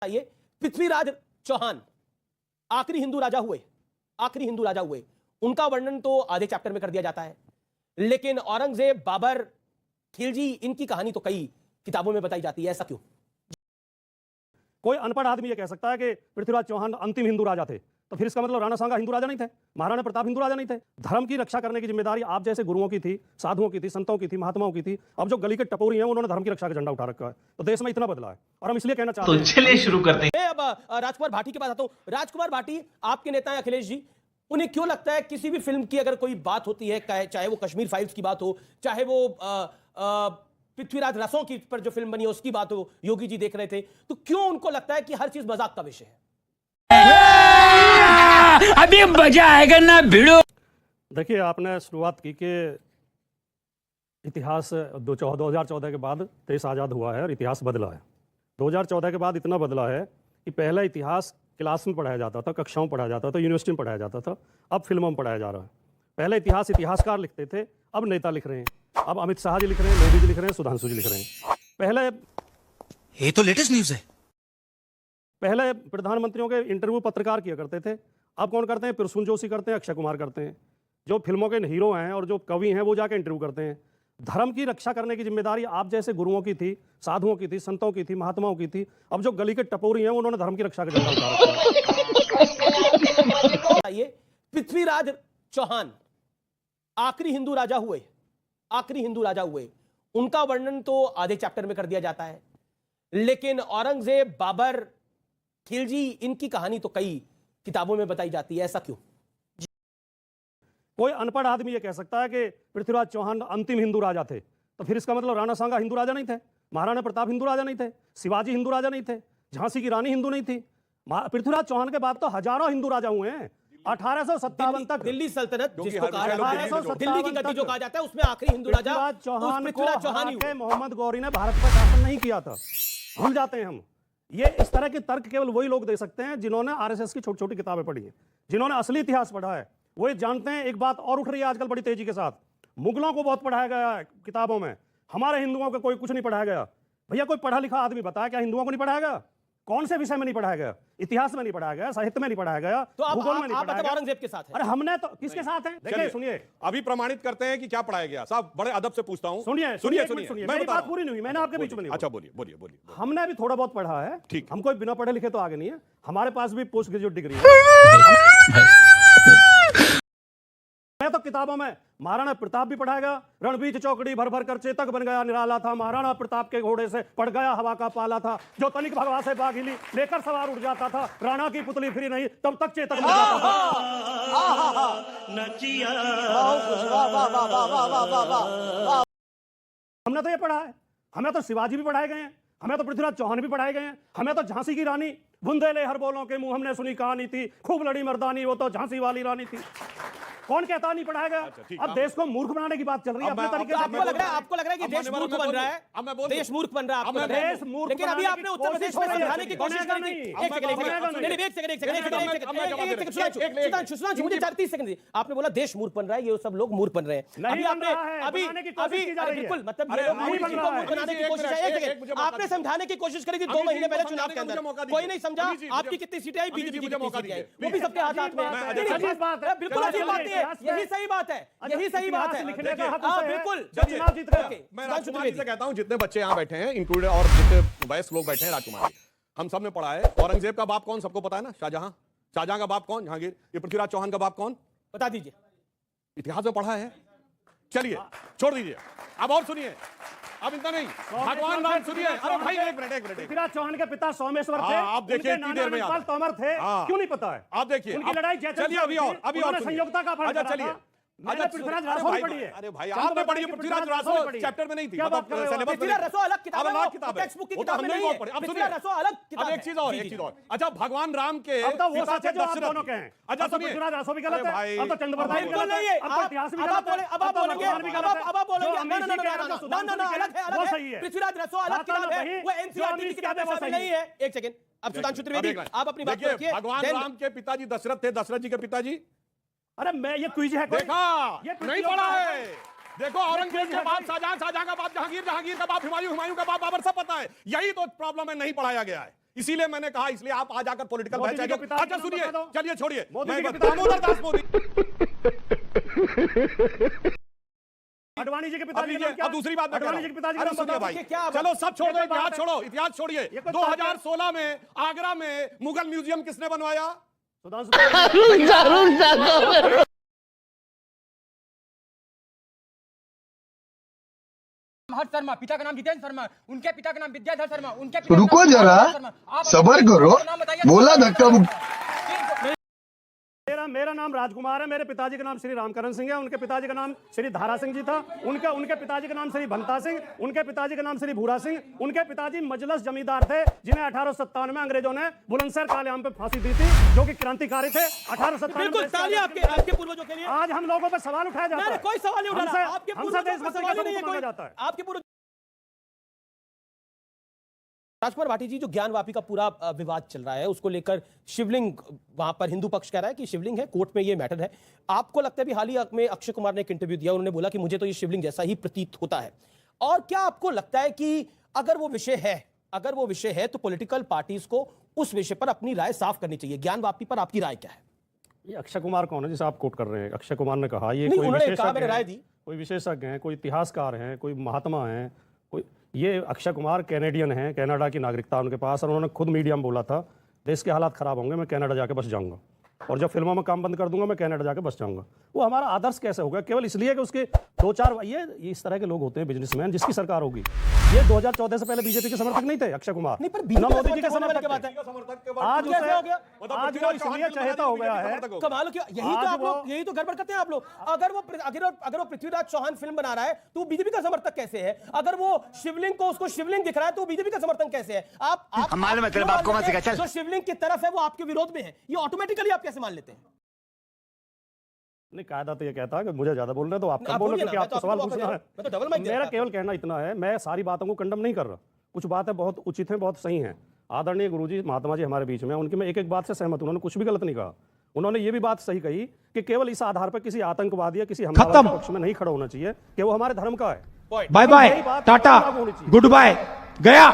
ये पृथ्वीराज चौहान आखिरी हिंदू राजा हुए, आखिरी हिंदू राजा हुए। उनका वर्णन तो आधे चैप्टर में कर दिया जाता है, लेकिन औरंगजेब, बाबर, खिलजी, इनकी कहानी तो कई किताबों में बताई जाती है। ऐसा क्यों? कोई अनपढ़ आदमी ये कह सकता है कि पृथ्वीराज चौहान अंतिम हिंदू राजा थे, तो फिर इसका मतलब राणा सांगा हिंदू राजा नहीं थे, महाराणा प्रताप हिंदू राजा नहीं थे। धर्म की रक्षा करने की जिम्मेदारी आप जैसे गुरुओं की थी, साधुओं की थी, संतों की थी, महात्माओं की थी। अब जो गली के टपोरी हैं उन्होंने धर्म की रक्षा का झंडा उठा रखा है, तो देश में इतना बदला है। और हम इसलिए कहना चाहते हैं, तो चलिए शुरू करते हैं। मैं अब राजकुमार भाटी के पास आता हूं। राजकुमार भाटी, आपके नेता हैं अखिलेश जी, उन्हें क्यों लगता है किसी भी फिल्म की अगर कोई बात होती है, चाहे वो कश्मीर फाइल्स की बात हो, चाहे वो पृथ्वीराज रसों की पर जो फिल्म बनी है उसकी बात हो, योगी जी देख रहे थे, तो क्यों उनको लगता है कि हर चीज मजाक का विषय है? अभी मजा आएगा ना भिड़ो। देखिए, आपने शुरुआत की कि इतिहास 2014 के बाद देश आज़ाद हुआ है और इतिहास बदला है। 2014 के बाद इतना बदला है कि पहला इतिहास क्लास में पढ़ाया जाता था, कक्षाओं में पढ़ाया जाता था, यूनिवर्सिटी में पढ़ाया जाता था, अब फिल्मों में पढ़ाया जा रहा है। पहले इतिहास इतिहासकार लिखते थे, अब नेता लिख रहे हैं। अब अमित शाह जी लिख रहे हैं, मोदी जी लिख रहे हैं, सुधांशु जी लिख रहे हैं। पहले ये तो लेटेस्ट न्यूज़ है। पहले प्रधानमंत्रियों के इंटरव्यू पत्रकार किया करते थे, अब कौन करते हैं? प्रसून जोशी करते हैं, अक्षय कुमार करते हैं। जो फिल्मों के हीरो हैं और जो कवि हैं वो जाके इंटरव्यू करते हैं। धर्म की रक्षा करने की जिम्मेदारी आप जैसे गुरुओं की थी, साधुओं की थी, संतों की थी, महात्माओं की थी। अब जो गली के टपोरी हैं उन्होंने धर्म की रक्षा का झंडा उठा रखा है। ये पृथ्वीराज चौहान आखिरी हिंदू राजा हुए, आखिरी हिंदू राजा हुए। उनका वर्णन तो आधे चैप्टर में कर दिया जाता है, लेकिन औरंगजेब, बाबर, खिलजी, इनकी कहानी तो कई किताबों में बताई जाती है। ऐसा क्यों? कोई अनपढ़ आदमी ये कह सकता है कि पृथ्वीराज चौहान अंतिम हिंदू राजा थे, तो फिर इसका मतलब राणा सांगा हिंदू राजा नहीं थे, महाराणा प्रताप हिंदू राजा नहीं थे, शिवाजी हिंदू राजा नहीं थे, झांसी की रानी हिंदू नहीं थी। पृथ्वीराज चौहान के बाद तो हजारों हिंदू राजा हुए हैं। 1857 तक दिल्ली सल्तनत जिसको कहा जाता है, 1857 दिल्ली की गद्दी जो कहा जाता है, उसमें आखिरी हिंदू राजा पृथ्वीराज चौहान को पृथ्वीराज चौहान ही हरा के हुए। मोहम्मद गौरी ने भारत पर शासन नहीं किया था। भूल जाते हैं हम। ये इस तरह के तर्क केवल वही लोग दे सकते हैं जिन्होंने आरएसएस की छोटी छोटी किताबें पढ़ी है, जिन्होंने असली इतिहास पढ़ा है। वो ये जानते हैं। एक बात और उठ रही है आजकल बड़ी तेजी के साथ, मुगलों को बहुत पढ़ाया गया है किताबों में, हमारे हिंदुओं को कोई कुछ नहीं पढ़ाया गया। भैया, कोई पढ़ा लिखा आदमी बताया क्या हिंदुओं को नहीं पढ़ाया गया? कौन से विषय में नहीं पढ़ाया गया? इतिहास में नहीं पढ़ाया गया, साहित्य में नहीं पढ़ाया गया, तो भूगोल में नहीं आप पढ़ाया गया। औरंगजेब के साथ है। अरे हमने तो किसके साथ हैं? देखिए, सुनिए, अभी प्रमाणित करते हैं कि क्या पढ़ाया गया। साहब, बड़े अदब से पूछता हूं। सुनिए, मेरी बात पूरी नहीं हुई, मैंने आपके बीच में नहीं। अच्छा, बोलिए बोलिए बोलिए। हमने भी थोड़ा बहुत पढ़ा है, ठीक। हम कोई बिना पढ़े लिखे तो आगे नहीं है। हमारे पास भी पोस्ट ग्रेजुएट डिग्री है। मैं तो किताबों में महाराणा प्रताप भी पढ़ाया गया। रणबीर चौकड़ी भर भर कर चेतक बन गया निराला था, महाराणा प्रताप के घोड़े से पड़ गया हवा का पाला था, जो तनिक भगवा से बाघिली लेकर सवार उड़ जाता था, राणा की पुतली फिरी नहीं तब तक चेतक बन जाता था। हमने तो ये पढ़ा है। हमें तो शिवाजी भी पढ़ाए गए हैं, हमें तो पृथ्वीराज चौहान भी पढ़ाए गए हैं, हमें तो झांसी की रानी बुंदेले हर बोलों के मुंह हमने सुनी कहानी थी, खूब लड़ी मर्दानी वो तो झांसी वाली रानी थी। कौन कहता नहीं पढ़ाया गया? अब देश को मूर्ख बनाने की बात चल रही है अपने तरीके से। आपको लग रहा है कि देश मूर्ख बन रहा है? देश मूर्ख बन रहा है, आपको लग रहा है? लेकिन अभी आपने उत्तर प्रदेश में समझाने की कोशिश करी थी। मुझे 30 सेकंड। आपने बोला देश मूर्ख बन रहा है, ये सब लोग मूर्ख बन रहे हैं। नहीं बन रहा है, अभी बनाने की कोशिश की जा रही है। बिल्कुल, मतलब ये लोग मूर्ख बनाने की कोशिश है। एक सेकंड, आपने समझाने की कोशिश करी थी 2 महीने पहले चुनाव के अंदर, कोई नहीं समझा। आपकी कितनी सीटें आई, बीजेपी की कितनी सीटें आई, वो भी सबके हाथ में है। बिल्कुल अच्छी बात है, यही सही बात है, यही सही बात है। लिखने का हक हाँ, है। बिल्कुल। चुनाव जीत गए। मैं राजकुमार जी से कहता हूं, जितने बच्चे यहाँ बैठे हैं इंक्लूड और जितने वयस्क लोग बैठे हैं, राजकुमार जी, हम सब ने पढ़ा है। औरंगजेब का बाप कौन? सबको पता है ना, शाहजहां। शाहजहां का बाप कौन? जहांगीर। ये पृथ्वीराज चौहान का बाप कौन? बता दीजिए। इतिहास में पढ़ा है। चलिए, छोड़ दीजिए। अब और सुनिए, अब इतना नहीं, भगवान राम सुनिए। अरे भाई, एक मिनट। पृथ्वीराज चौहान के पिता सोमेश्वर थे। आप देखिए, इतनी देर में नाना तोमर थे। क्यों नहीं पता है? आप देखिए, उनकी लड़ाई जैसे चलिए अभी और सुनिए। संयोगता का फर्क अच्छा, चलिए। मैंने पृथ्वीराज रासो भी पढ़ी है। अरे भाई, आपने पढ़ी है पृथ्वीराज रासो, चैप्टर में नहीं थी, मतलब सिलेबस में। पृथ्वीराज रासो अलग किताब है, अलग किताब है, टेक्स्ट बुक की वो तो किताब में हमने नहीं भी है। पढ़ी। अब सुनिए, पृथ्वीराज रासो अलग किताब अब है। एक चीज और। अच्छा, भगवान राम के अब तो वो पिता सच है जो आप दशरथ दोनों थे। के हैं। अच्छा, अब तो सुनिए, पृथ्वीराज रासो भी गलत है, भाई, अब तो चंद्रप्रताप भी बिल्कुल गलत नहीं है, है। अब तो इतिहास भी अब गलत आप बोलेंगे, है, अब तो भगवान भी गलत है। अब आप बोलेंगे, जो अमीर जी के हैं, जो ना अलग है, वो सही है। पृथ्वीराज रासो अलग किताब है, वो एनसीईआरटी की किताब में शामिल नहीं है। एक सेकंड, अब सुधांशु त्रिवेदी, आप अपनी बात देखिए, रखिए। भगवान राम के पिताजी दशरथ थे, दशरथ जी के पिताजी। अरे मैं ये क्विज है कोई? देखा, ये नहीं पढ़ा है। देखो, औरंगजेब का बाप शाहजहां, शाहजहां का बाप जहांगीर, जहांगीर का बाप हुमायूं, हुमायूं का बाप बाबर, सब पता है। यही तो प्रॉब्लम है, नहीं पढ़ाया गया है। इसीलिए मैंने कहा, इसलिए आप आ जाकर पॉलिटिकल मोदी जी के पिता जी अच्छा का नाम सुनिए, बता दो। चलिए छोड़िए, मोदी जी मैं के पिता जी दामोदर दास मोदी। अडवाणी जी के पिताजी का नाम क्या अब दूसरी बात मैं कह रहा अडवाणी जी के पिताजी हूं। का अरे नाम सुनिए बताओ। भाई, क्या चलो सब छोड़ दो, ये कोई बात इतिहास है? छोड़ो, इतिहास छोड़िए। ये कोई 2016 में आगरा में मुगल म्यूजियम किसने बनवाया? सुधांशु हर्ष शर्मा, पिता का नाम जितेंद्र शर्मा, उनके पिता का नाम विद्याधर शर्मा, उनके पिता का रुको नाम जरा, राजेश शर्मा। आप सबर करो, नाम बताइए। बोला धक्का मेरा नाम राजकुमार है, मेरे पिताजी का नाम श्री रामकरण सिंह है, उनके पिताजी का नाम श्री धारा सिंह जी था, उनके पिताजी का नाम श्री भंता सिंह, उनके पिताजी का नाम श्री भूरा सिंह, उनके पिताजी मजलस जमींदार थे जिन्हें 1857 में अंग्रेजों ने बुलंदशहर कालेआम पे फांसी दी थी, जो कि क्रांतिकारी थे। 1857 बिल्कुल, तालियां आपके पूर्वजों के लिए। आज हम लोगों पर सवाल उठाया जाता है। कोई सवाल नहीं उठा रहा, आपके हमसे पूर्वजों का देशभक्ति सवाल ही का नहीं है सबूत मांगा कोई। जाता है। आपके पूर्व राजकुमार भाटी जी, जो ज्ञानवापी का पूरा विवाद चल रहा है, उसको लेकर शिवलिंग, वहां पर हिंदू पक्ष कह रहा है कि शिवलिंग है, कोर्ट में ये मैटर है। आपको लगता है भी हाल ही में अक्षय कुमार ने एक इंटरव्यू दिया, उन्होंने बोला कि मुझे तो ये शिवलिंग जैसा ही प्रतीत होता है। और क्या आपको लगता है कि अगर वो विषय है तो पॉलिटिकल पार्टीज को उस विषय पर अपनी राय साफ करनी चाहिए? ज्ञानवापी पर आपकी राय क्या है? ये अक्षय कुमार कौन है जिसे आप कोट कर रहे हैं? अक्षय कुमार ने कहा ये नहीं, कोई उन्होंने कहा, विशेषज्ञ मैंने राय हैं, दी। कोई विशेषज्ञ हैं, कोई इतिहासकार हैं, कोई महात्मा हैं, कोई ये अक्षय कुमार कैनेडियन हैं, कनाडा की नागरिकता उनके पास, और उन्होंने खुद मीडिया में बोला था देश के हालात खराब होंगे, मैं कनाडा जाके बस जाऊंगा, और जब फिल्मों में काम बंद कर दूंगा मैं कनाडा जाके बस जाऊंगा। वो हमारा आदर्श कैसे होगा? केवल इसलिए कि उसके दो चार ये इस तरह के लोग होते हैं बिजनेसमैन, जिसकी सरकार होगी। ये 2014 से पहले बीजेपी के समर्थक नहीं थे अक्षय कुमार, नहीं, पर ना मोदी जी के समर्थक समर्थक बात थे। है। आज कैसे हो गया? आज वो इसलिए चहेता हो गया है। कमाल हो, यही तो आप लोग, यही तो गड़बड़ करते हैं आप लोग। अगर वो पृथ्वीराज चौहान फिल्म बना रहा है तो बीजेपी का समर्थक कैसे है? अगर वो शिवलिंग को उसको शिवलिंग दिख रहा है तो बीजेपी का समर्थन कैसे है? आप हमारे मतलब आपको मत सिखा, चल। जो शिवलिंग की तरफ है वो आपके विरोध में है, ये ऑटोमेटिकली आप कैसे मान लेते हैं? नहीं, कायदा तो ये कहता है कि मुझे ज्यादा बोल रहे हैं तो आप कम आप बोलो, बोलिए क्योंकि ना, आपको मैं तो सवाल आपको पूछना है। मैं तो डबल माइक दे मेरा रहा था। केवल कहना इतना है, मैं सारी बातों को कंडम नहीं कर रहा, कुछ बातें बहुत उचित हैं, बहुत सही हैं। आदरणीय गुरुजी महात्मा जी हमारे बीच में, उनकी मैं एक एक बात से सहमत हूं, उन्होंने कुछ भी गलत नहीं कहा। उन्होंने ये भी बात सही कही कि केवल इस आधार पर किसी आतंकवादी या किसी हमलावर के पक्ष में नहीं खड़ा होना चाहिए कि वो हमारे धर्म का है। बाय बाय, टाटा, गुड बाय, गया।